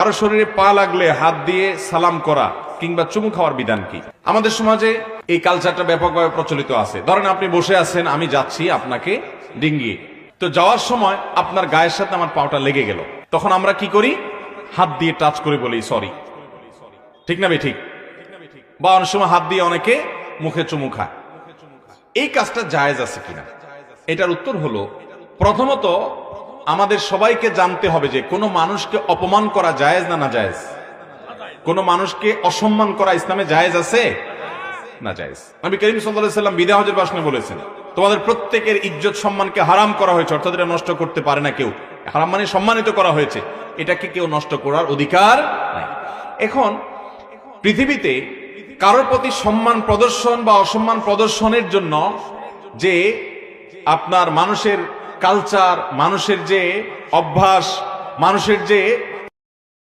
কারো শরীরে পা লাগলে হাত দিয়ে সালাম করা কিংবা চুমু খাওয়ার বিধান কি? আমাদের সমাজে এই কালচারটা ব্যাপকভাবে প্রচলিত আছে। ধরেন আপনি বসে আছেন, আমি যাচ্ছি আপনাকে ডিঙ্গিয়ে, তো যাওয়ার সময় আপনার গায়ের সাথে আমার পাটা লেগে গেল, তখন আমরা কি করি? হাত দিয়ে টাচ করে বলি সরি। ঠিক না ঠিক? বা অনেক সময় হাত দিয়ে অনেকে মুখে চুমু খায়। এই কাজটা জায়েজ আছে কিনা? এটার উত্তর হলো, প্রথমত আমাদের সবাইকে জানতে হবে যে কোনো মানুষকে অপমান করা জায়েজ না জায়েজ? কোনো মানুষকে অসম্মান করা ইসলামে জায়েজ আছে না জায়েজ? নবী করিম সাল্লাল্লাহু আলাইহি ওয়াসাল্লাম বিদায় হজের ভাষণে বলেছেন, তোমাদের প্রত্যেকের ইজ্জত সম্মানকে হারাম করা হয়েছে, অর্থাৎ এটা নষ্ট করতে পারে না কেউ। হারাম মানে সম্মানিত করা হয়েছে, এটাকে কেউ নষ্ট করার অধিকার নাই। এখন পৃথিবীতে কারোর প্রতি সম্মান প্রদর্শন বা অসম্মান প্রদর্শনের জন্য যে আপনার মানুষের কালচার, মানুষের যে অভ্যাস, মানুষের যে